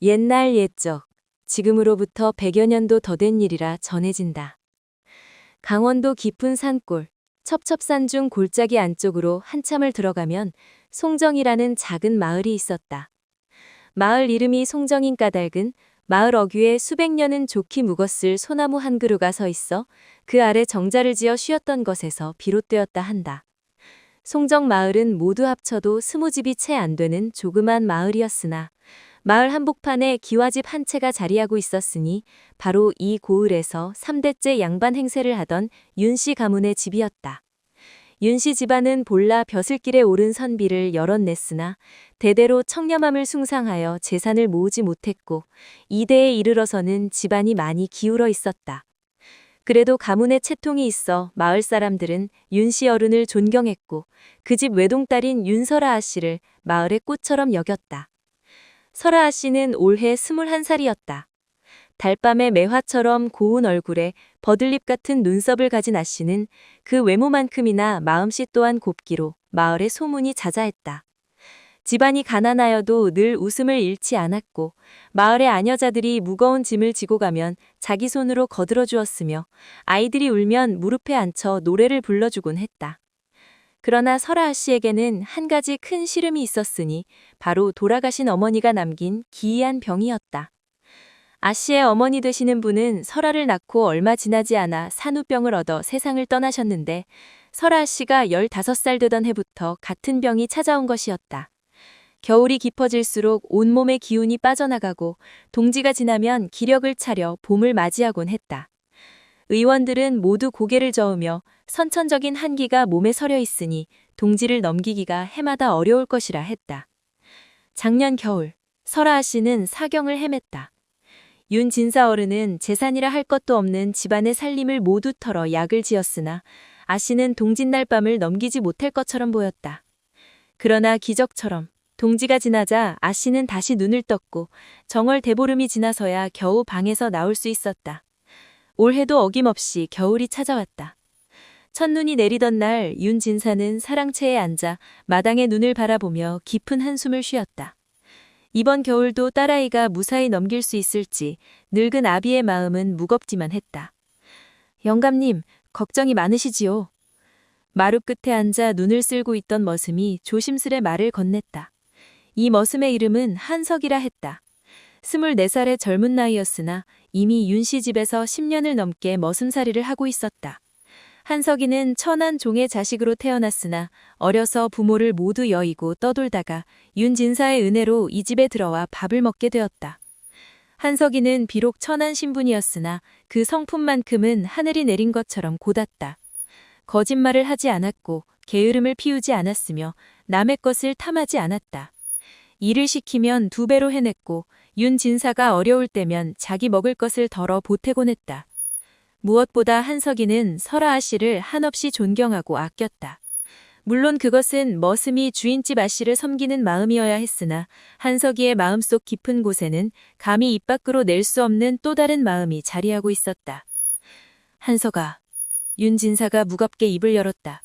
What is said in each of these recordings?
옛날 옛적, 지금으로부터 100여 년도 더 된 일이라 전해진다. 강원도 깊은 산골, 첩첩산 중 골짜기 안쪽으로 한참을 들어가면 송정이라는 작은 마을이 있었다. 마을 이름이 송정인 까닭은 마을 어귀에 수백 년은 좋게 묵었을 소나무 한 그루가 서 있어 그 아래 정자를 지어 쉬었던 것에서 비롯되었다 한다. 송정 마을은 모두 합쳐도 20집이 채 안 되는 조그만 마을이었으나 마을 한복판에 기와집 한 채가 자리하고 있었으니 바로 이 고을에서 3대째 양반 행세를 하던 윤씨 가문의 집이었다. 윤씨 집안은 본라 벼슬길에 오른 선비를 여럿 냈으나 대대로 청렴함을 숭상하여 재산을 모으지 못했고 이대에 이르러서는 집안이 많이 기울어 있었다. 그래도 가문의 채통이 있어 마을 사람들은 윤씨 어른을 존경했고 그 집 외동딸인 윤설아 아씨를 마을의 꽃처럼 여겼다. 설아 아씨는 올해 21살이었다. 달밤의 매화처럼 고운 얼굴에 버들잎 같은 눈썹을 가진 아씨는 그 외모만큼이나 마음씨 또한 곱기로 마을의 소문이 자자했다. 집안이 가난하여도 늘 웃음을 잃지 않았고 마을의 아녀자들이 무거운 짐을 지고 가면 자기 손으로 거들어 주었으며 아이들이 울면 무릎에 앉혀 노래를 불러주곤 했다. 그러나 설아 아씨에게는 한 가지 큰 시름이 있었으니 바로 돌아가신 어머니가 남긴 기이한 병이었다. 아씨의 어머니 되시는 분은 설아를 낳고 얼마 지나지 않아 산후병을 얻어 세상을 떠나셨는데 설아 아씨가 15살 되던 해부터 같은 병이 찾아온 것이었다. 겨울이 깊어질수록 온몸의 기운이 빠져나가고 동지가 지나면 기력을 차려 봄을 맞이하곤 했다. 의원들은 모두 고개를 저으며 선천적인 한기가 몸에 서려 있으니 동지를 넘기기가 해마다 어려울 것이라 했다. 작년 겨울, 설아 아씨는 사경을 헤맸다. 윤 진사 어른은 재산이라 할 것도 없는 집안의 살림을 모두 털어 약을 지었으나 아씨는 동짓날 밤을 넘기지 못할 것처럼 보였다. 그러나 기적처럼 동지가 지나자 아씨는 다시 눈을 떴고 정월 대보름이 지나서야 겨우 방에서 나올 수 있었다. 올해도 어김없이 겨울이 찾아왔다. 첫눈이 내리던 날 윤 진사는 사랑채에 앉아 마당의 눈을 바라보며 깊은 한숨을 쉬었다. 이번 겨울도 딸아이가 무사히 넘길 수 있을지 늙은 아비의 마음은 무겁기만 했다. 영감님, 걱정이 많으시지요? 마루 끝에 앉아 눈을 쓸고 있던 머슴이 조심스레 말을 건넸다. 이 머슴의 이름은 한석이라 했다. 24살의 젊은 나이였으나 이미 윤씨 집에서 10년을 넘게 머슴살이를 하고 있었다. 한석이는 천한 종의 자식으로 태어났으나 어려서 부모를 모두 여의고 떠돌다가 윤 진사의 은혜로 이 집에 들어와 밥을 먹게 되었다. 한석이는 비록 천한 신분이었으나 그 성품만큼은 하늘이 내린 것처럼 고닫다. 거짓말을 하지 않았고 게으름을 피우지 않았으며 남의 것을 탐하지 않았다. 일을 시키면 2배로 해냈고 윤 진사가 어려울 때면 자기 먹을 것을 덜어 보태곤 했다. 무엇보다 한석이는 설아 아씨를 한없이 존경하고 아꼈다. 물론 그것은 머슴이 주인집 아씨를 섬기는 마음이어야 했으나 한석이의 마음속 깊은 곳에는 감히 입 밖으로 낼 수 없는 또 다른 마음이 자리하고 있었다. 한석아, 윤 진사가 무겁게 입을 열었다.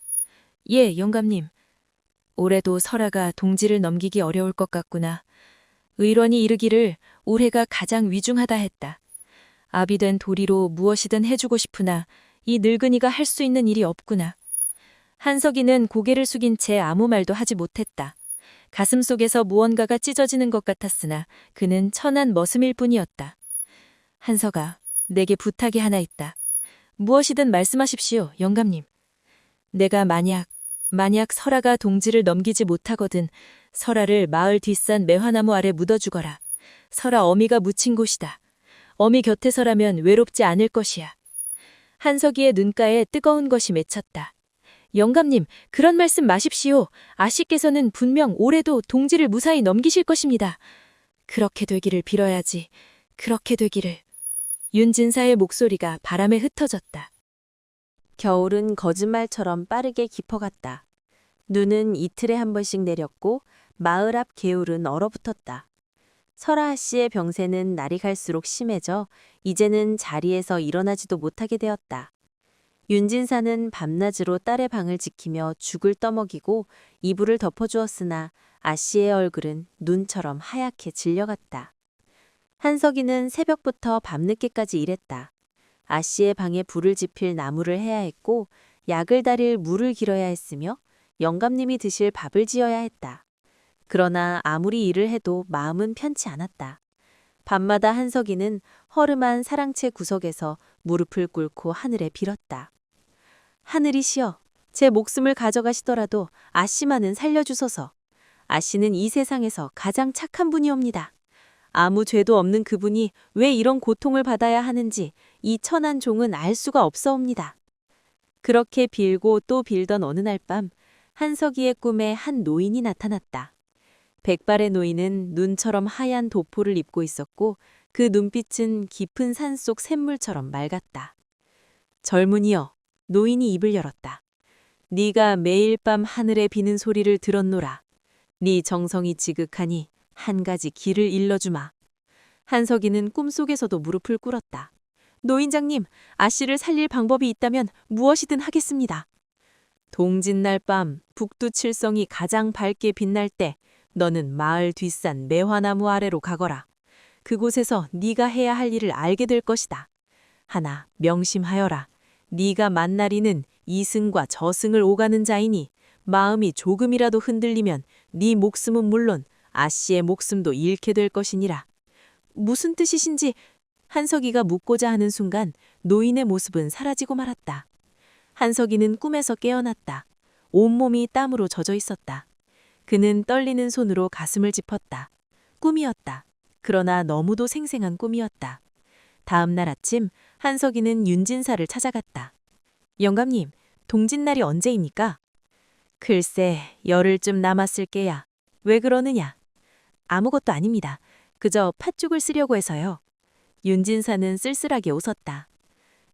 예, 영감님. 올해도 설아가 동지를 넘기기 어려울 것 같구나. 의론이 이르기를 올해가 가장 위중하다 했다. 아비된 도리로 무엇이든 해주고 싶으나 이 늙은이가 할 수 있는 일이 없구나. 한석이는 고개를 숙인 채 아무 말도 하지 못했다. 가슴속에서 무언가가 찢어지는 것 같았으나 그는 천한 머슴일 뿐이었다. 한석아, 내게 부탁이 하나 있다. 무엇이든 말씀하십시오, 영감님. 내가 만약 설아가 동지를 넘기지 못하거든 설아를 마을 뒷산 매화나무 아래 묻어주거라. 설아 어미가 묻힌 곳이다. 어미 곁에서라면 외롭지 않을 것이야. 한석이의 눈가에 뜨거운 것이 맺혔다. 영감님, 그런 말씀 마십시오. 아씨께서는 분명 올해도 동지를 무사히 넘기실 것입니다. 그렇게 되기를 빌어야지. 그렇게 되기를. 윤 진사의 목소리가 바람에 흩어졌다. 겨울은 거짓말처럼 빠르게 깊어갔다. 눈은 이틀에 한 번씩 내렸고 마을 앞 개울은 얼어붙었다. 설아 씨의 병세는 날이 갈수록 심해져 이제는 자리에서 일어나지도 못하게 되었다. 윤진사는 밤낮으로 딸의 방을 지키며 죽을 떠먹이고 이불을 덮어주었으나 아씨의 얼굴은 눈처럼 하얗게 질려갔다. 한석이는 새벽부터 밤늦게까지 일했다. 아씨의 방에 불을 지필 나무를 해야 했고 약을 다릴 물을 길어야 했으며 영감님이 드실 밥을 지어야 했다. 그러나 아무리 일을 해도 마음은 편치 않았다. 밤마다 한석이는 허름한 사랑채 구석에서 무릎을 꿇고 하늘에 빌었다. 하늘이시여, 제 목숨을 가져가시더라도 아씨만은 살려주소서. 아씨는 이 세상에서 가장 착한 분이옵니다. 아무 죄도 없는 그분이 왜 이런 고통을 받아야 하는지 이 천한 종은 알 수가 없사옵니다. 그렇게 빌고 또 빌던 어느 날 밤 한석이의 꿈에 한 노인이 나타났다. 백발의 노인은 눈처럼 하얀 도포를 입고 있었고 그 눈빛은 깊은 산속 샘물처럼 맑았다. 젊은이여, 노인이 입을 열었다. 네가 매일 밤 하늘에 비는 소리를 들었노라. 네 정성이 지극하니 한 가지 길을 일러주마. 한석이는 꿈속에서도 무릎을 꿇었다. 노인장님, 아씨를 살릴 방법이 있다면 무엇이든 하겠습니다. 동짓날 밤 북두칠성이 가장 밝게 빛날 때 너는 마을 뒷산 매화나무 아래로 가거라. 그곳에서 네가 해야 할 일을 알게 될 것이다. 하나 명심하여라. 네가 만날 이는 이승과 저승을 오가는 자이니 마음이 조금이라도 흔들리면 네 목숨은 물론 아씨의 목숨도 잃게 될 것이니라. 무슨 뜻이신지 한석이가 묻고자 하는 순간 노인의 모습은 사라지고 말았다. 한석이는 꿈에서 깨어났다. 온몸이 땀으로 젖어 있었다. 그는 떨리는 손으로 가슴을 짚었다. 꿈이었다. 그러나 너무도 생생한 꿈이었다. 다음 날 아침 한석이는 윤진사를 찾아갔다. 영감님, 동짓날이 언제입니까? 글쎄, 열흘쯤 남았을 게야. 왜 그러느냐? 아무것도 아닙니다. 그저 팥죽을 쓰려고 해서요. 윤진사는 쓸쓸하게 웃었다.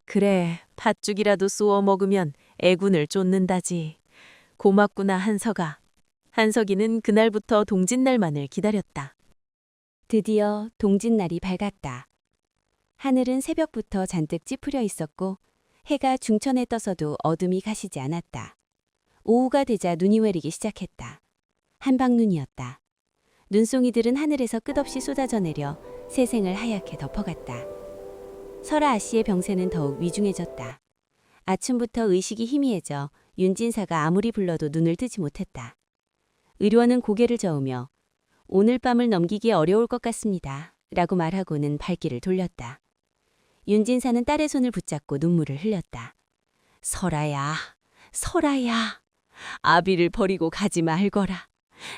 그래, 팥죽이라도 쏘어 먹으면 애군을 쫓는다지. 고맙구나, 한석아. 한석이는 그날부터 동짓날만을 기다렸다. 드디어 동짓날이 밝았다. 하늘은 새벽부터 잔뜩 찌푸려 있었고 해가 중천에 떠서도 어둠이 가시지 않았다. 오후가 되자 눈이 내리기 시작했다. 한방눈이었다. 눈송이들은 하늘에서 끝없이 쏟아져 내려 세상을 하얗게 덮어갔다. 설아 아씨의 병세는 더욱 위중해졌다. 아침부터 의식이 희미해져 윤진사가 아무리 불러도 눈을 뜨지 못했다. 의료원은 고개를 저으며 오늘 밤을 넘기기 어려울 것 같습니다. 라고 말하고는 발길을 돌렸다. 윤진사는 딸의 손을 붙잡고 눈물을 흘렸다. 설아야, 설아야. 아비를 버리고 가지 말거라.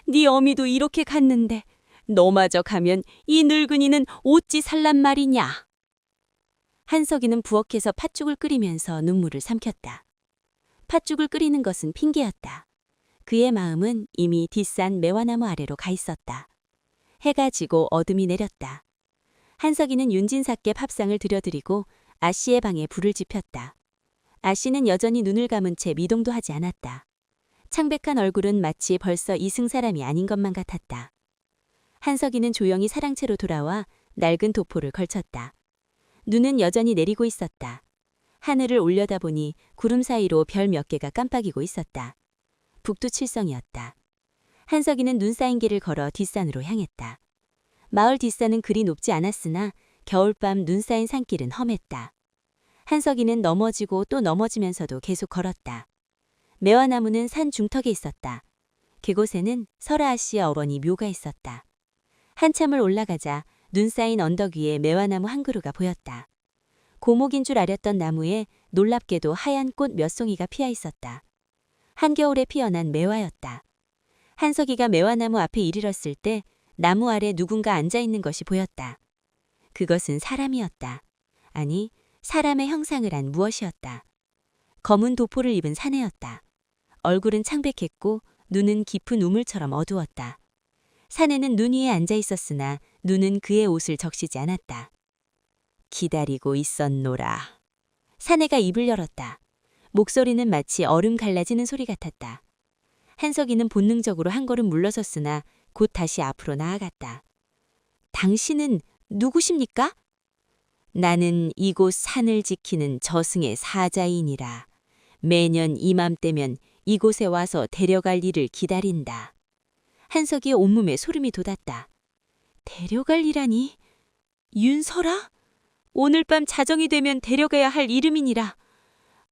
네 어미도 이렇게 갔는데 너마저 가면 이 늙은이는 어찌 살란 말이냐. 한석이는 부엌에서 팥죽을 끓이면서 눈물을 삼켰다. 팥죽을 끓이는 것은 핑계였다. 그의 마음은 이미 뒷산 매화나무 아래로 가 있었다. 해가 지고 어둠이 내렸다. 한석이는 윤진사께 밥상을 들여드리고 아씨의 방에 불을 지폈다. 아씨는 여전히 눈을 감은 채 미동도 하지 않았다. 창백한 얼굴은 마치 벌써 이승 사람이 아닌 것만 같았다. 한석이는 조용히 사랑채로 돌아와 낡은 도포를 걸쳤다. 눈은 여전히 내리고 있었다. 하늘을 올려다보니 구름 사이로 별 몇 개가 깜빡이고 있었다. 북두칠성이었다. 한석이는 눈 쌓인 길을 걸어 뒷산으로 향했다. 마을 뒷산은 그리 높지 않았으나 겨울밤 눈 쌓인 산길은 험했다. 한석이는 넘어지고 또 넘어지면서도 계속 걸었다. 매화나무는 산 중턱에 있었다. 그곳에는 설아 아씨의 어머니 묘가 있었다. 한참을 올라가자 눈 쌓인 언덕 위에 매화나무 한 그루가 보였다. 고목인 줄 알았던 나무에 놀랍게도 하얀 꽃 몇 송이가 피어 있었다. 한겨울에 피어난 매화였다. 한석이가 매화나무 앞에 이르렀을 때 나무 아래 누군가 앉아 있는 것이 보였다. 그것은 사람이었다. 아니, 사람의 형상을 한 무엇이었다. 검은 도포를 입은 사내였다. 얼굴은 창백했고 눈은 깊은 우물처럼 어두웠다. 사내는 눈 위에 앉아 있었으나 눈은 그의 옷을 적시지 않았다. 기다리고 있었노라. 사내가 입을 열었다. 목소리는 마치 얼음 갈라지는 소리 같았다. 한석이는 본능적으로 한 걸음 물러섰으나 곧 다시 앞으로 나아갔다. 당신은 누구십니까? 나는 이곳 산을 지키는 저승의 사자이니라. 매년 이맘때면 이곳에 와서 데려갈 일을 기다린다. 한석이의 온몸에 소름이 돋았다. 데려갈 일하니? 윤설아? 오늘 밤 자정이 되면 데려가야 할 이름이니라.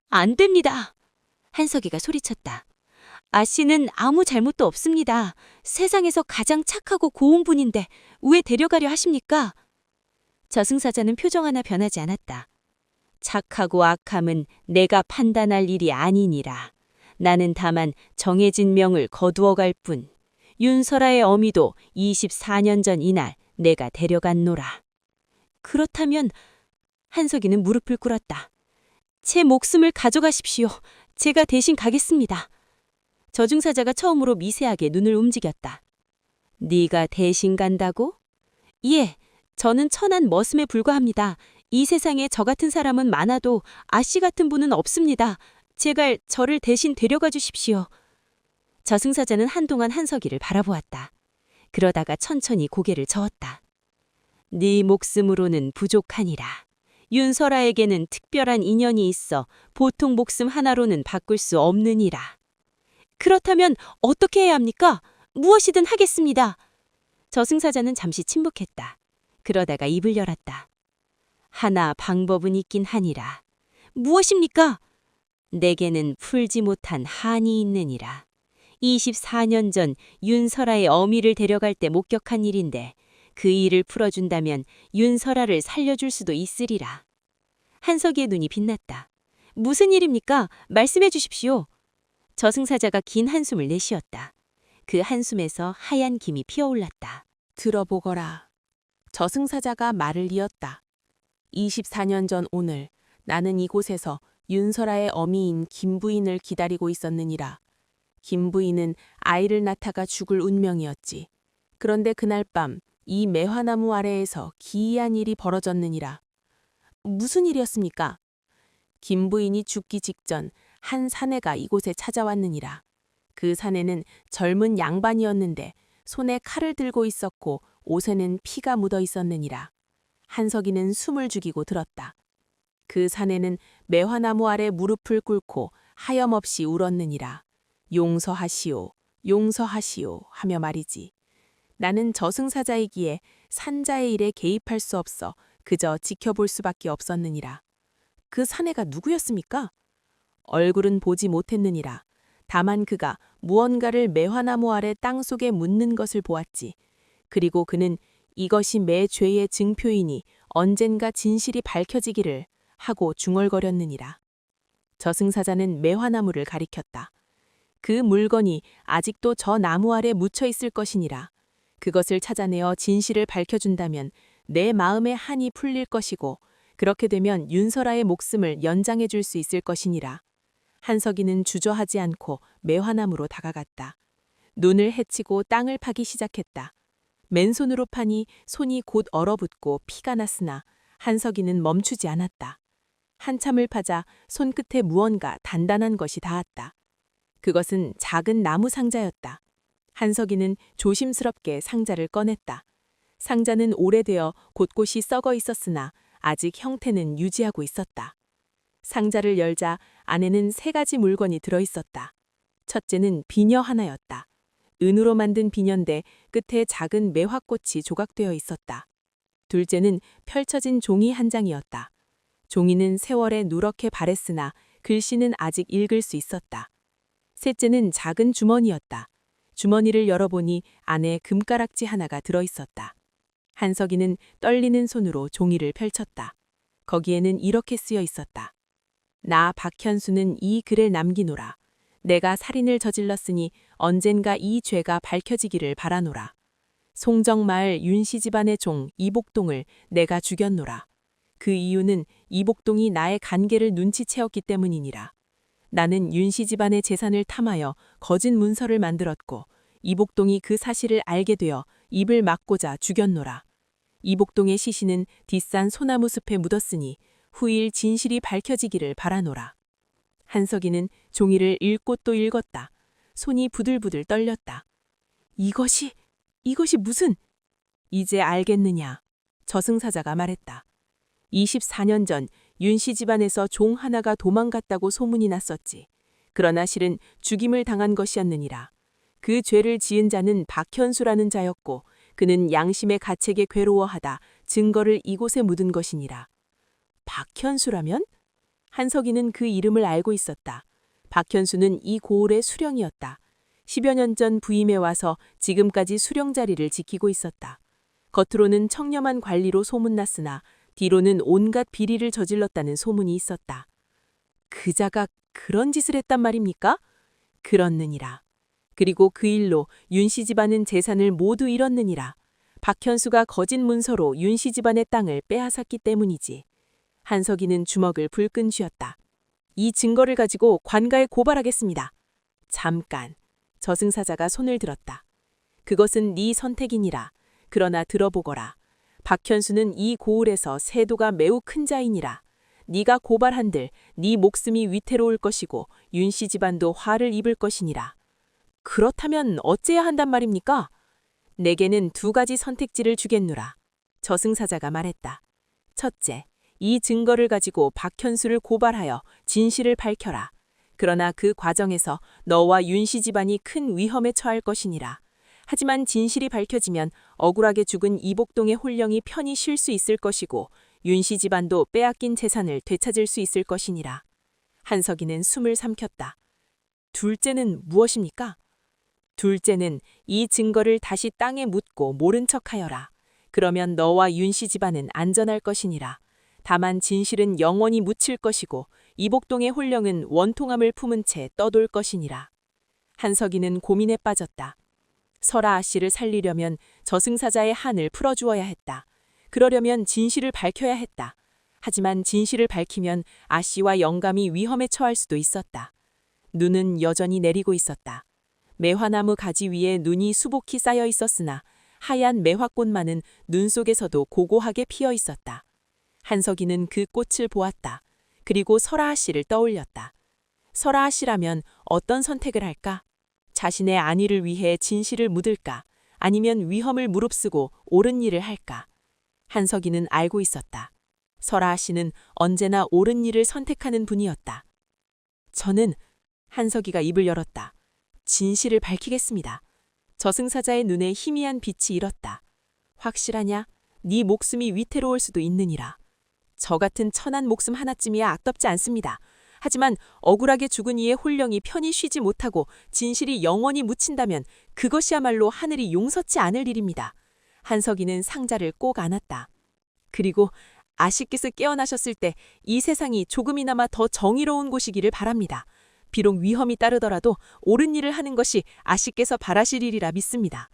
안 됩니다. 한석이가 소리쳤다. 아씨는 아무 잘못도 없습니다. 세상에서 가장 착하고 고운 분인데 왜 데려가려 하십니까? 저승사자는 표정 하나 변하지 않았다. 착하고 악함은 내가 판단할 일이 아니니라. 나는 다만 정해진 명을 거두어 갈 뿐. 윤설아의 어미도 24년 전 이날 내가 데려갔노라. 그렇다면 한석이는 무릎을 꿇었다. 제 목숨을 가져가십시오. 제가 대신 가겠습니다. 저승사자가 처음으로 미세하게 눈을 움직였다. 네가 대신 간다고? 예, 저는 천한 머슴에 불과합니다. 이 세상에 저 같은 사람은 많아도 아씨 같은 분은 없습니다. 제발 저를 대신 데려가 주십시오. 저승사자는 한동안 한석이를 바라보았다. 그러다가 천천히 고개를 저었다. 네 목숨으로는 부족하니라. 윤설아에게는 특별한 인연이 있어 보통 목숨 하나로는 바꿀 수 없느니라. 그렇다면 어떻게 해야 합니까? 무엇이든 하겠습니다. 저승사자는 잠시 침묵했다. 그러다가 입을 열었다. 하나 방법은 있긴 하니라. 무엇입니까? 내게는 풀지 못한 한이 있느니라. 24년 전 윤설아의 어미를 데려갈 때 목격한 일인데 그 일을 풀어준다면 윤설아를 살려줄 수도 있으리라. 한석이의 눈이 빛났다. 무슨 일입니까? 말씀해 주십시오. 저승사자가 긴 한숨을 내쉬었다. 그 한숨에서 하얀 김이 피어올랐다. 들어보거라. 저승사자가 말을 이었다. 24년 전 오늘 나는 이곳에서 윤설아의 어미인 김부인을 기다리고 있었느니라. 김부인은 아이를 낳다가 죽을 운명이었지. 그런데 그날 밤 이 매화나무 아래에서 기이한 일이 벌어졌느니라. 무슨 일이었습니까? 김부인이 죽기 직전 한 사내가 이곳에 찾아왔느니라. 그 사내는 젊은 양반이었는데 손에 칼을 들고 있었고 옷에는 피가 묻어 있었느니라. 한석이는 숨을 죽이고 들었다. 그 사내는 매화나무 아래 무릎을 꿇고 하염없이 울었느니라. 용서하시오, 용서하시오 하며 말이지. 나는 저승사자이기에 산자의 일에 개입할 수 없어 그저 지켜볼 수밖에 없었느니라. 그 사내가 누구였습니까? 얼굴은 보지 못했느니라. 다만 그가 무언가를 매화나무 아래 땅속에 묻는 것을 보았지. 그리고 그는 이것이 매 죄의 증표이니 언젠가 진실이 밝혀지기를 하고 중얼거렸느니라. 저승사자는 매화나무를 가리켰다. 그 물건이 아직도 저 나무 아래 묻혀 있을 것이니라. 그것을 찾아내어 진실을 밝혀준다면 내 마음의 한이 풀릴 것이고 그렇게 되면 윤설아의 목숨을 연장해 줄 수 있을 것이니라. 한석이는 주저하지 않고 매화나무로 다가갔다. 눈을 헤치고 땅을 파기 시작했다. 맨손으로 파니 손이 곧 얼어붙고 피가 났으나 한석이는 멈추지 않았다. 한참을 파자 손끝에 무언가 단단한 것이 닿았다. 그것은 작은 나무 상자였다. 한석이는 조심스럽게 상자를 꺼냈다. 상자는 오래되어 곳곳이 썩어 있었으나 아직 형태는 유지하고 있었다. 상자를 열자 안에는 3가지 물건이 들어있었다. 첫째는 비녀 하나였다. 은으로 만든 비녀인데 끝에 작은 매화꽃이 조각되어 있었다. 둘째는 펼쳐진 종이 한 장이었다. 종이는 세월에 누렇게 바랬으나 글씨는 아직 읽을 수 있었다. 셋째는 작은 주머니였다. 주머니를 열어보니 안에 금가락지 하나가 들어있었다. 한석이는 떨리는 손으로 종이를 펼쳤다. 거기에는 이렇게 쓰여 있었다. 나 박현수는 이 글을 남기노라. 내가 살인을 저질렀으니 언젠가 이 죄가 밝혀지기를 바라노라. 송정마을 윤씨 집안의 종 이복동을 내가 죽였노라. 그 이유는 이복동이 나의 간계를 눈치채었기 때문이니라. 나는 윤씨 집안의 재산을 탐하여 거짓 문서를 만들었고 이복동이 그 사실을 알게 되어 입을 막고자 죽였노라. 이복동의 시신은 뒷산 소나무 숲에 묻었으니 후일 진실이 밝혀지기를 바라노라. 한석이는 종이를 읽고 또 읽었다. 손이 부들부들 떨렸다. 이것이 무슨... 이제 알겠느냐. 저승사자가 말했다. 24년 전 윤씨 집안에서 종 하나가 도망갔다고 소문이 났었지. 그러나 실은 죽임을 당한 것이었느니라. 그 죄를 지은 자는 박현수라는 자였고 그는 양심의 가책에 괴로워하다 증거를 이곳에 묻은 것이니라. 박현수라면? 한석이는 그 이름을 알고 있었다. 박현수는 이 고을의 수령이었다. 10여 년 전 부임해 와서 지금까지 수령 자리를 지키고 있었다. 겉으로는 청렴한 관리로 소문났으나 뒤로는 온갖 비리를 저질렀다는 소문이 있었다. 그자가 그런 짓을 했단 말입니까? 그렇느니라. 그리고 그 일로 윤씨 집안은 재산을 모두 잃었느니라. 박현수가 거짓 문서로 윤씨 집안의 땅을 빼앗았기 때문이지. 한석이는 주먹을 불끈 쥐었다. 이 증거를 가지고 관가에 고발하겠습니다. 잠깐. 저승사자가 손을 들었다. 그것은 네 선택이니라. 그러나 들어보거라. 박현수는 이 고을에서 세도가 매우 큰 자이니라. 네가 고발한들 네 목숨이 위태로울 것이고 윤씨 집안도 화를 입을 것이니라. 그렇다면 어째야 한단 말입니까? 내게는 두 가지 선택지를 주겠노라. 저승사자가 말했다. 첫째, 이 증거를 가지고 박현수를 고발하여 진실을 밝혀라. 그러나 그 과정에서 너와 윤씨 집안이 큰 위험에 처할 것이니라. 하지만 진실이 밝혀지면 억울하게 죽은 이복동의 홀령이 편히 쉴 수 있을 것이고 윤씨 집안도 빼앗긴 재산을 되찾을 수 있을 것이니라. 한석이는 숨을 삼켰다. 둘째는 무엇입니까? 둘째는 이 증거를 다시 땅에 묻고 모른 척하여라. 그러면 너와 윤씨 집안은 안전할 것이니라. 다만 진실은 영원히 묻힐 것이고 이복동의 홀령은 원통함을 품은 채 떠돌 것이니라. 한석이는 고민에 빠졌다. 설아 아씨를 살리려면 저승사자의 한을 풀어주어야 했다. 그러려면 진실을 밝혀야 했다. 하지만 진실을 밝히면 아씨와 영감이 위험에 처할 수도 있었다. 눈은 여전히 내리고 있었다. 매화나무 가지 위에 눈이 수복히 쌓여 있었으나 하얀 매화꽃만은 눈 속에서도 고고하게 피어 있었다. 한석이는 그 꽃을 보았다. 그리고 설아 씨를 떠올렸다. 설아 씨라면 어떤 선택을 할까? 자신의 안위를 위해 진실을 묻을까? 아니면 위험을 무릅쓰고 옳은 일을 할까? 한석이는 알고 있었다. 설아 씨는 언제나 옳은 일을 선택하는 분이었다. 저는 한석이가 입을 열었다. 진실을 밝히겠습니다. 저승사자의 눈에 희미한 빛이 일었다. 확실하냐? 네 목숨이 위태로울 수도 있느니라. 저 같은 천한 목숨 하나쯤이야 악덥지 않습니다. 하지만 억울하게 죽은 이의 홀령이 편히 쉬지 못하고 진실이 영원히 묻힌다면 그것이야말로 하늘이 용서치 않을 일입니다. 한석이는 상자를 꼭 안았다. 그리고 아씨께서 깨어나셨을 때 이 세상이 조금이나마 더 정의로운 곳이기를 바랍니다. 비록 위험이 따르더라도 옳은 일을 하는 것이 아씨께서 바라실 일이라 믿습니다.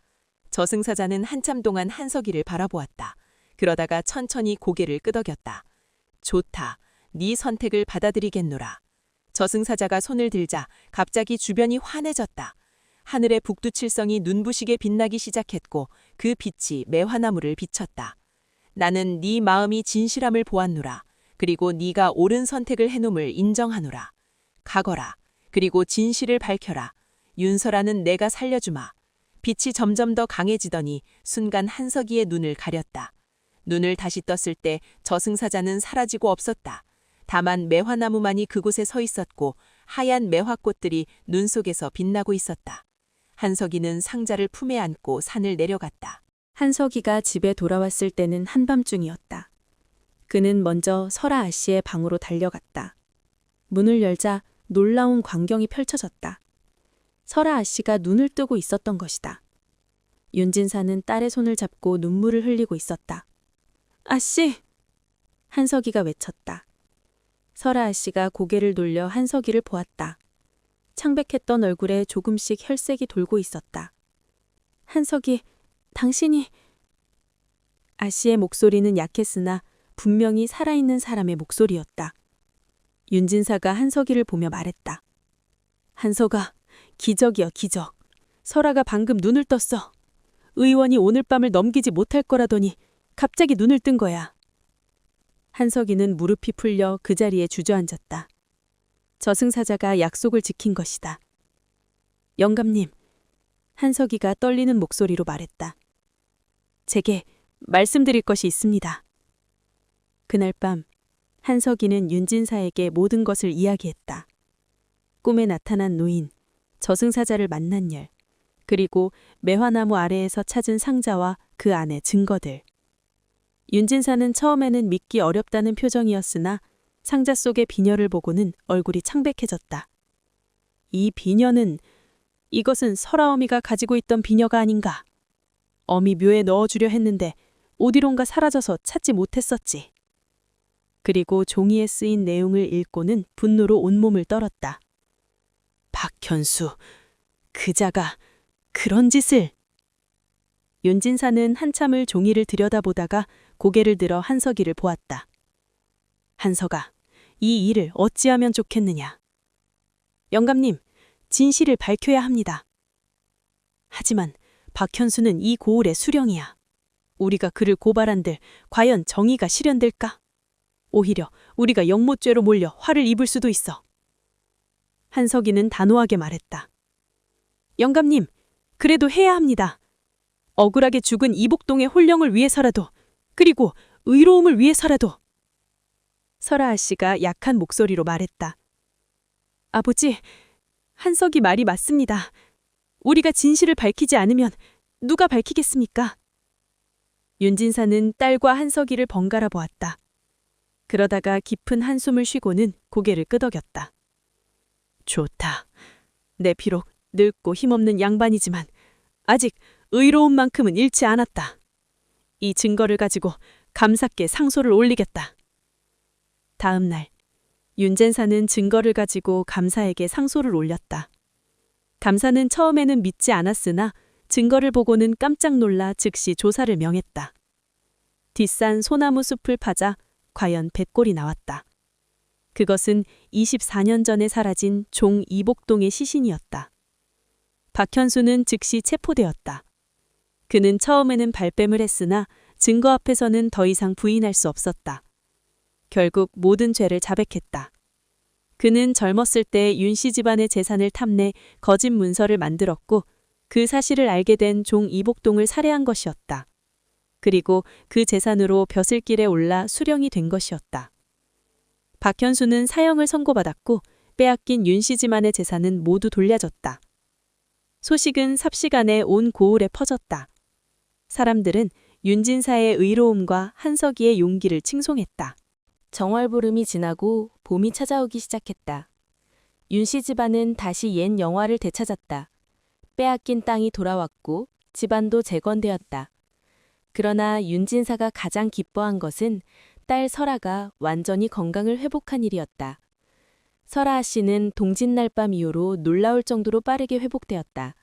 저승사자는 한참 동안 한석이를 바라보았다. 그러다가 천천히 고개를 끄덕였다. 좋다. 네 선택을 받아들이겠노라. 저승사자가 손을 들자 갑자기 주변이 환해졌다. 하늘의 북두칠성이 눈부시게 빛나기 시작했고 그 빛이 매화나무를 비쳤다. 나는 네 마음이 진실함을 보았노라. 그리고 네가 옳은 선택을 해놓음을 인정하노라. 가거라. 그리고 진실을 밝혀라. 윤설아는 내가 살려주마. 빛이 점점 더 강해지더니 순간 한석이의 눈을 가렸다. 눈을 다시 떴을 때 저승사자는 사라지고 없었다. 다만 매화나무만이 그곳에 서 있었고 하얀 매화꽃들이 눈 속에서 빛나고 있었다. 한석이는 상자를 품에 안고 산을 내려갔다. 한석이가 집에 돌아왔을 때는 한밤중이었다. 그는 먼저 설아 아씨의 방으로 달려갔다. 문을 열자 놀라운 광경이 펼쳐졌다. 설아 아씨가 눈을 뜨고 있었던 것이다. 윤진사는 딸의 손을 잡고 눈물을 흘리고 있었다. 아씨! 한석이가 외쳤다. 설아 아씨가 고개를 돌려 한석이를 보았다. 창백했던 얼굴에 조금씩 혈색이 돌고 있었다. 한석이, 당신이... 아씨의 목소리는 약했으나 분명히 살아있는 사람의 목소리였다. 윤진사가 한석이를 보며 말했다. 한석아, 기적이야 기적. 설아가 방금 눈을 떴어. 의원이 오늘 밤을 넘기지 못할 거라더니 갑자기 눈을 뜬 거야. 한석이는 무릎이 풀려 그 자리에 주저앉았다. 저승사자가 약속을 지킨 것이다. 영감님, 한석이가 떨리는 목소리로 말했다. 제게 말씀드릴 것이 있습니다. 그날 밤 한석이는 윤진사에게 모든 것을 이야기했다. 꿈에 나타난 노인, 저승사자를 만난 일, 그리고 매화나무 아래에서 찾은 상자와 그 안의 증거들. 윤진사는 처음에는 믿기 어렵다는 표정이었으나 상자 속의 비녀를 보고는 얼굴이 창백해졌다. 이 비녀는, 이것은 설아 어미가 가지고 있던 비녀가 아닌가. 어미 묘에 넣어주려 했는데 어디론가 사라져서 찾지 못했었지. 그리고 종이에 쓰인 내용을 읽고는 분노로 온몸을 떨었다. 박현수, 그자가 그런 짓을. 윤진사는 한참을 종이를 들여다보다가 고개를 들어 한석이를 보았다. 한석아, 이 일을 어찌하면 좋겠느냐. 영감님, 진실을 밝혀야 합니다. 하지만 박현수는 이 고을의 수령이야. 우리가 그를 고발한들 과연 정의가 실현될까? 오히려 우리가 영모죄로 몰려 화를 입을 수도 있어. 한석이는 단호하게 말했다. 영감님, 그래도 해야 합니다. 억울하게 죽은 이복동의 혼령을 위해서라도, 그리고 의로움을 위해서라도. 설아 아씨가 약한 목소리로 말했다. 아버지, 한석이 말이 맞습니다. 우리가 진실을 밝히지 않으면 누가 밝히겠습니까? 윤진사는 딸과 한석이를 번갈아 보았다. 그러다가 깊은 한숨을 쉬고는 고개를 끄덕였다. 좋다. 내 비록 늙고 힘없는 양반이지만 아직 의로운 만큼은 잃지 않았다. 이 증거를 가지고 감사께 상소를 올리겠다. 다음 날, 윤진사는 증거를 가지고 감사에게 상소를 올렸다. 감사는 처음에는 믿지 않았으나 증거를 보고는 깜짝 놀라 즉시 조사를 명했다. 뒷산 소나무 숲을 파자 과연 뱃골이 나왔다. 그것은 24년 전에 사라진 종 이복동의 시신이었다. 박현수는 즉시 체포되었다. 그는 처음에는 발뺌을 했으나 증거 앞에서는 더 이상 부인할 수 없었다. 결국 모든 죄를 자백했다. 그는 젊었을 때 윤씨 집안의 재산을 탐내 거짓 문서를 만들었고 그 사실을 알게 된 종 이복동을 살해한 것이었다. 그리고 그 재산으로 벼슬길에 올라 수령이 된 것이었다. 박현수는 사형을 선고받았고 빼앗긴 윤씨 집안의 재산은 모두 돌려줬다. 소식은 삽시간에 온 고을에 퍼졌다. 사람들은 윤진사의 의로움과 한석이의 용기를 칭송했다. 정월보름이 지나고 봄이 찾아오기 시작했다. 윤씨 집안은 다시 옛 영화를 되찾았다. 빼앗긴 땅이 돌아왔고 집안도 재건되었다. 그러나 윤진사가 가장 기뻐한 것은 딸 설아가 완전히 건강을 회복한 일이었다. 설아 씨는 동짓날 밤 이후로 놀라울 정도로 빠르게 회복되었다.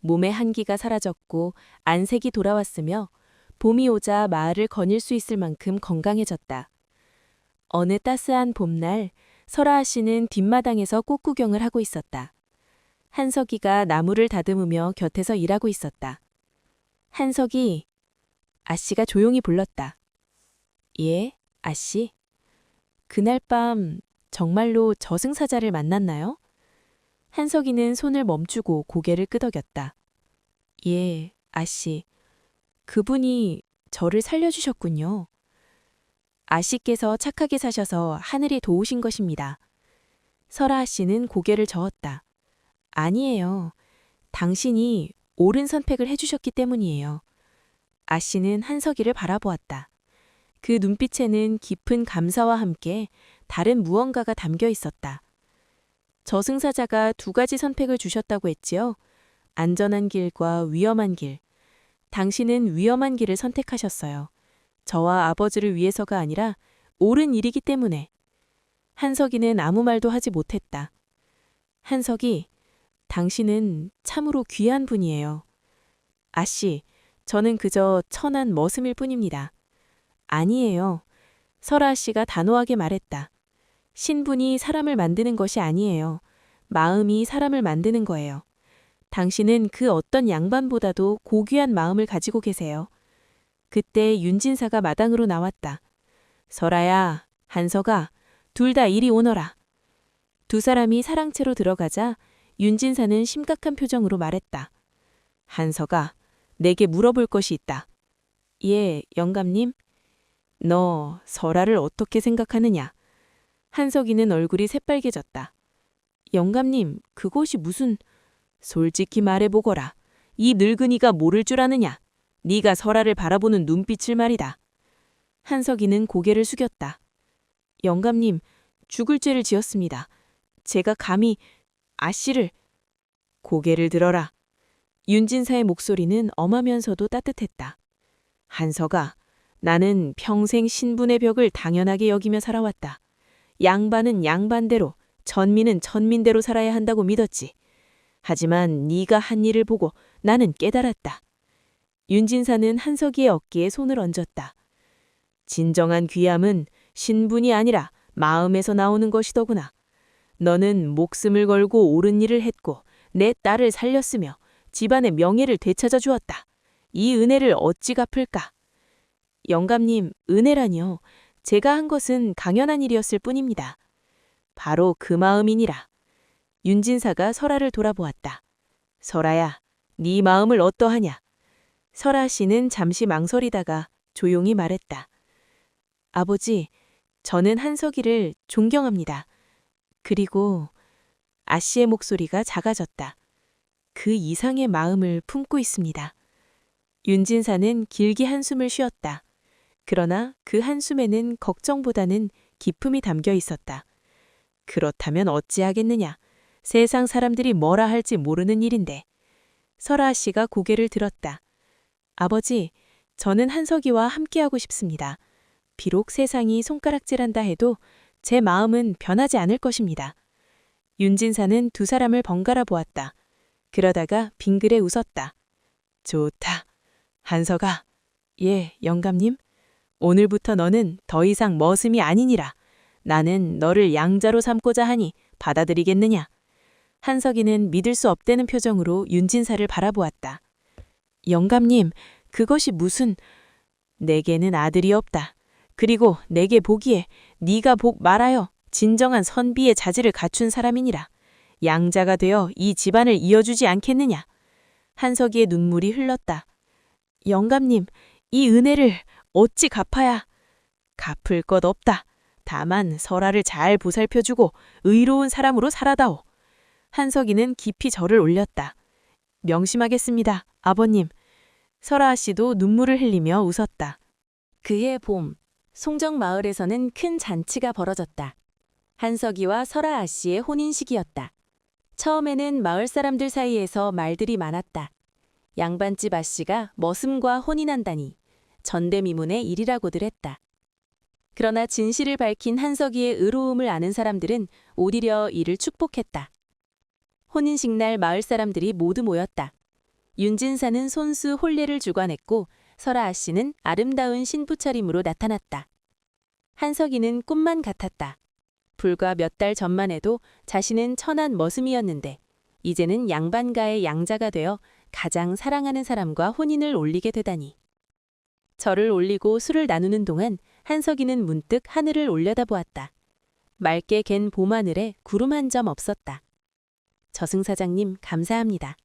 몸의 한기가 사라졌고 안색이 돌아왔으며 봄이 오자 마을을 거닐 수 있을 만큼 건강해졌다. 어느 따스한 봄날 설아 씨는 뒷마당에서 꽃구경을 하고 있었다. 한석이가 나무를 다듬으며 곁에서 일하고 있었다. 한석이, 아씨가 조용히 불렀다. 예, 아씨. 그날 밤 정말로 저승사자를 만났나요? 한석이는 손을 멈추고 고개를 끄덕였다. 예, 아씨. 그분이 저를 살려주셨군요. 아씨께서 착하게 사셔서 하늘이 도우신 것입니다. 설아 씨는 고개를 저었다. 아니에요. 당신이 옳은 선택을 해주셨기 때문이에요. 아씨는 한석이를 바라보았다. 그 눈빛에는 깊은 감사와 함께 다른 무언가가 담겨 있었다. 저승사자가 두 가지 선택을 주셨다고 했지요. 안전한 길과 위험한 길. 당신은 위험한 길을 선택하셨어요. 저와 아버지를 위해서가 아니라 옳은 일이기 때문에. 한석이는 아무 말도 하지 못했다. 한석이, 당신은 참으로 귀한 분이에요. 아씨, 저는 그저 천한 머슴일 뿐입니다. 아니에요. 설아 씨가 단호하게 말했다. 신분이 사람을 만드는 것이 아니에요. 마음이 사람을 만드는 거예요. 당신은 그 어떤 양반보다도 고귀한 마음을 가지고 계세요. 그때 윤진사가 마당으로 나왔다. 설아야, 한석아, 둘 다 이리 오너라. 두 사람이 사랑채로 들어가자 윤진사는 심각한 표정으로 말했다. 한석아, 내게 물어볼 것이 있다. 예, 영감님. 너 설아를 어떻게 생각하느냐? 한석이는 얼굴이 새빨개졌다. 영감님, 그것이 무슨... 솔직히 말해보거라. 이 늙은이가 모를 줄 아느냐? 네가 설아를 바라보는 눈빛을 말이다. 한석이는 고개를 숙였다. 영감님, 죽을 죄를 지었습니다. 제가 감히 아씨를... 고개를 들어라. 윤진사의 목소리는 엄하면서도 따뜻했다. 한석아, 나는 평생 신분의 벽을 당연하게 여기며 살아왔다. 양반은 양반대로, 천민은 천민대로 살아야 한다고 믿었지. 하지만 네가 한 일을 보고 나는 깨달았다. 윤진사는 한석이의 어깨에 손을 얹었다. 진정한 귀함은 신분이 아니라 마음에서 나오는 것이더구나. 너는 목숨을 걸고 옳은 일을 했고 내 딸을 살렸으며 집안의 명예를 되찾아 주었다. 이 은혜를 어찌 갚을까? 영감님, 은혜라니요. 제가 한 것은 당연한 일이었을 뿐입니다. 바로 그 마음이니라. 윤진사가 설아를 돌아보았다. 설아야, 네 마음을 어떠하냐? 설아 씨는 잠시 망설이다가 조용히 말했다. 아버지, 저는 한석이를 존경합니다. 그리고 아씨의 목소리가 작아졌다. 그 이상의 마음을 품고 있습니다. 윤진사는 길게 한숨을 쉬었다. 그러나 그 한숨에는 걱정보다는 기쁨이 담겨 있었다. 그렇다면 어찌하겠느냐. 세상 사람들이 뭐라 할지 모르는 일인데. 설아 씨가 고개를 들었다. 아버지, 저는 한석이와 함께하고 싶습니다. 비록 세상이 손가락질한다 해도 제 마음은 변하지 않을 것입니다. 윤진사는 두 사람을 번갈아 보았다. 그러다가 빙그레 웃었다. 좋다. 한석아. 예, 영감님. 오늘부터 너는 더 이상 머슴이 아니니라. 나는 너를 양자로 삼고자 하니 받아들이겠느냐. 한석이는 믿을 수 없다는 표정으로 윤진사를 바라보았다. 영감님, 그것이 무슨... 내게는 아들이 없다. 그리고 내게 보기에 네가 복 말하여 진정한 선비의 자질을 갖춘 사람이니라. 양자가 되어 이 집안을 이어주지 않겠느냐. 한석이의 눈물이 흘렀다. 영감님, 이 은혜를 어찌 갚아야... 갚을 것 없다. 다만 설아를 잘 보살펴주고 의로운 사람으로 살아다오. 한석이는 깊이 절을 올렸다. 명심하겠습니다, 아버님. 설아 씨도 눈물을 흘리며 웃었다. 그해 봄, 송정마을에서는 큰 잔치가 벌어졌다. 한석이와 설아 아씨의 혼인식이었다. 처음에는 마을 사람들 사이에서 말들이 많았다. 양반집 아씨가 머슴과 혼인한다니 전대미문의 일이라고들 했다. 그러나 진실을 밝힌 한석이의 의로움을 아는 사람들은 오히려 이를 축복했다. 혼인식 날 마을 사람들이 모두 모였다. 윤진사는 손수 혼례를 주관했고 설아 아씨는 아름다운 신부 차림으로 나타났다. 한석이는 꿈만 같았다. 불과 몇 달 전만 해도 자신은 천한 머슴이었는데 이제는 양반가의 양자가 되어 가장 사랑하는 사람과 혼인을 올리게 되다니. 절을 올리고 술을 나누는 동안 한석이는 문득 하늘을 올려다보았다. 맑게 갠 봄하늘에 구름 한 점 없었다. 저승사장님, 감사합니다.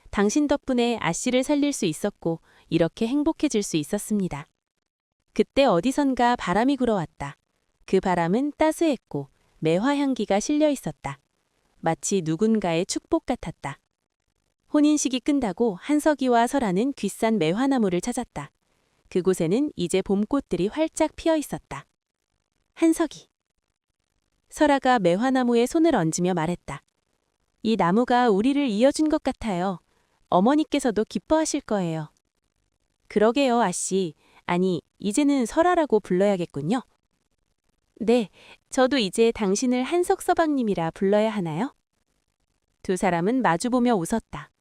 당신 덕분에 아씨를 살릴 수 있었고 이렇게 행복해질 수 있었습니다. 그때 어디선가 바람이 불어왔다. 그 바람은 따스했고 매화 향기가 실려 있었다. 마치 누군가의 축복 같았다. 혼인식이 끝나고 한석이와 설아는 귓산 매화나무를 찾았다. 그곳에는 이제 봄꽃들이 활짝 피어 있었다. 한석이. 설아가 매화나무에 손을 얹으며 말했다. 이 나무가 우리를 이어준 것 같아요. 어머니께서도 기뻐하실 거예요. 그러게요, 아씨. 아니, 이제는 설아라고 불러야겠군요. 네, 저도 이제 당신을 한석서방님이라 불러야 하나요? 두 사람은 마주보며 웃었다.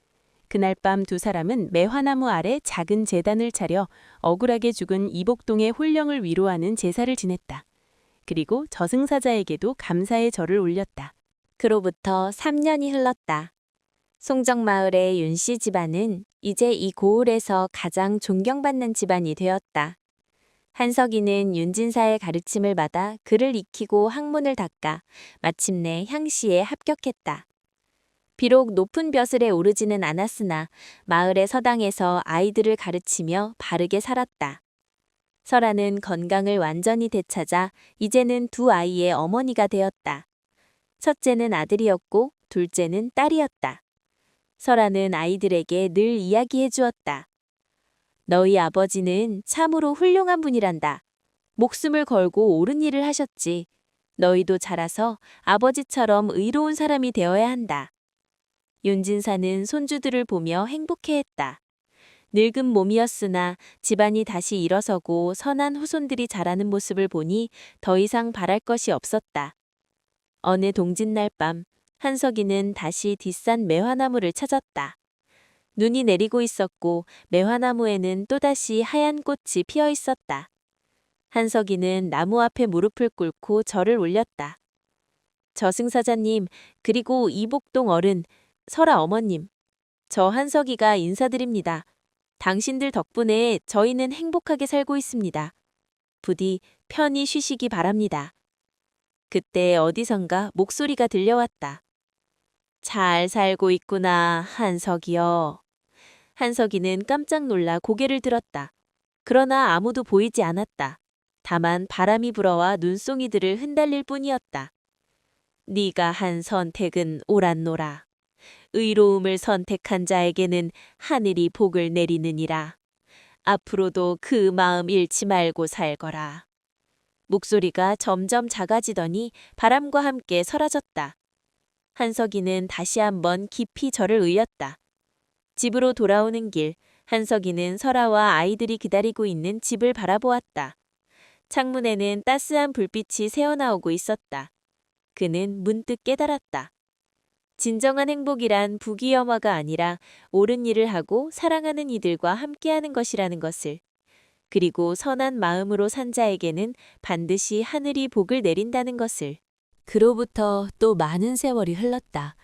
그날 밤 두 사람은 매화나무 아래 작은 제단을 차려 억울하게 죽은 이복동의 홀령을 위로하는 제사를 지냈다. 그리고 저승사자에게도 감사의 절을 올렸다. 그로부터 3년이 흘렀다. 송정마을의 윤씨 집안은 이제 이 고을에서 가장 존경받는 집안이 되었다. 한석이는 윤진사의 가르침을 받아 글을 익히고 학문을 닦아 마침내 향시에 합격했다. 비록 높은 벼슬에 오르지는 않았으나 마을의 서당에서 아이들을 가르치며 바르게 살았다. 설아는 건강을 완전히 되찾아 이제는 두 아이의 어머니가 되었다. 첫째는 아들이었고 둘째는 딸이었다. 설아는 아이들에게 늘 이야기해 주었다. 너희 아버지는 참으로 훌륭한 분이란다. 목숨을 걸고 옳은 일을 하셨지. 너희도 자라서 아버지처럼 의로운 사람이 되어야 한다. 윤진사는 손주들을 보며 행복해했다. 늙은 몸이었으나 집안이 다시 일어서고 선한 후손들이 자라는 모습을 보니 더 이상 바랄 것이 없었다. 어느 동짓날 밤, 한석이는 다시 뒷산 매화나무를 찾았다. 눈이 내리고 있었고 매화나무에는 또다시 하얀 꽃이 피어 있었다. 한석이는 나무 앞에 무릎을 꿇고 절을 올렸다. 저승사자님, 그리고 이복동 어른, 설아 어머님, 저 한석이가 인사드립니다. 당신들 덕분에 저희는 행복하게 살고 있습니다. 부디 편히 쉬시기 바랍니다. 그때 어디선가 목소리가 들려왔다. 잘 살고 있구나, 한석이여. 한석이는 깜짝 놀라 고개를 들었다. 그러나 아무도 보이지 않았다. 다만 바람이 불어와 눈송이들을 흩날릴 뿐이었다. 네가 한 선택은 옳았노라. 의로움을 선택한 자에게는 하늘이 복을 내리느니라. 앞으로도 그 마음 잃지 말고 살거라. 목소리가 점점 작아지더니 바람과 함께 사라졌다. 한석이는 다시 한번 깊이 절을 의었다. 집으로 돌아오는 길, 한석이는 설아와 아이들이 기다리고 있는 집을 바라보았다. 창문에는 따스한 불빛이 새어나오고 있었다. 그는 문득 깨달았다. 진정한 행복이란 부귀영화가 아니라 옳은 일을 하고 사랑하는 이들과 함께하는 것이라는 것을. 그리고 선한 마음으로 산 자에게는 반드시 하늘이 복을 내린다는 것을. 그로부터 또 많은 세월이 흘렀다.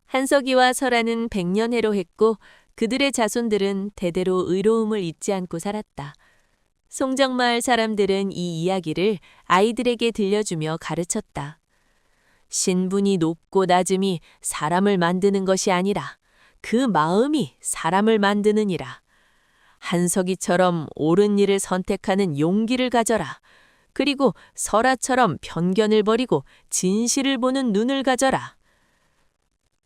한석이와 설아는 백년해로했고 그들의 자손들은 대대로 의로움을 잊지 않고 살았다. 송정마을 사람들은 이 이야기를 아이들에게 들려주며 가르쳤다. 신분이 높고 낮음이 사람을 만드는 것이 아니라 그 마음이 사람을 만드느니라. 한석이처럼 옳은 일을 선택하는 용기를 가져라. 그리고 설아처럼 편견을 버리고 진실을 보는 눈을 가져라.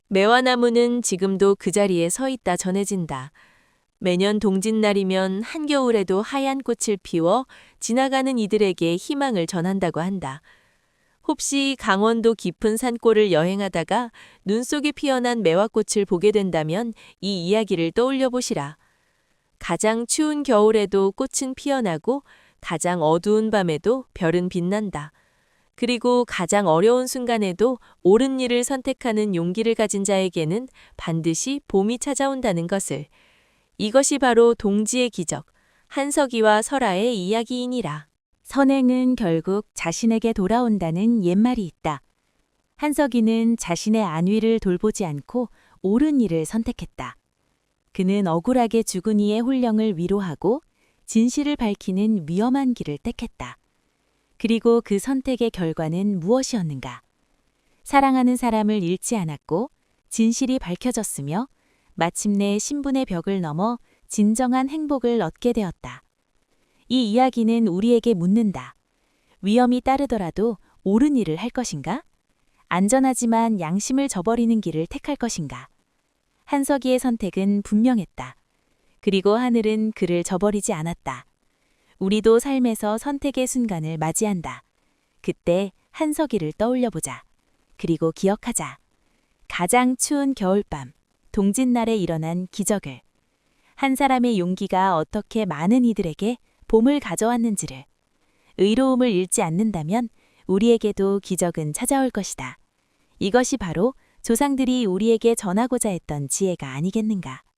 매화나무는 지금도 그 자리에 서 있다 전해진다. 매년 동짓날이면 한겨울에도 하얀 꽃을 피워 지나가는 이들에게 희망을 전한다고 한다. 혹시 강원도 깊은 산골을 여행하다가 눈 속에 피어난 매화꽃을 보게 된다면 이 이야기를 떠올려 보시라. 가장 추운 겨울에도 꽃은 피어나고 가장 어두운 밤에도 별은 빛난다. 그리고 가장 어려운 순간에도 옳은 일을 선택하는 용기를 가진 자에게는 반드시 봄이 찾아온다는 것을. 이것이 바로 동지의 기적, 한석이와 설아의 이야기이니라. 선행은 결국 자신에게 돌아온다는 옛말이 있다. 한석이는 자신의 안위를 돌보지 않고 옳은 일을 선택했다. 그는 억울하게 죽은 이의 혼령을 위로하고 진실을 밝히는 위험한 길을 택했다. 그리고 그 선택의 결과는 무엇이었는가? 사랑하는 사람을 잃지 않았고 진실이 밝혀졌으며 마침내 신분의 벽을 넘어 진정한 행복을 얻게 되었다. 이 이야기는 우리에게 묻는다. 위험이 따르더라도 옳은 일을 할 것인가? 안전하지만 양심을 저버리는 길을 택할 것인가? 한석이의 선택은 분명했다. 그리고 하늘은 그를 저버리지 않았다. 우리도 삶에서 선택의 순간을 맞이한다. 그때 한석이를 떠올려보자. 그리고 기억하자. 가장 추운 겨울밤, 동짓날에 일어난 기적을. 한 사람의 용기가 어떻게 많은 이들에게 봄을 가져왔는지를. 의로움을 잃지 않는다면 우리에게도 기적은 찾아올 것이다. 이것이 바로 조상들이 우리에게 전하고자 했던 지혜가 아니겠는가.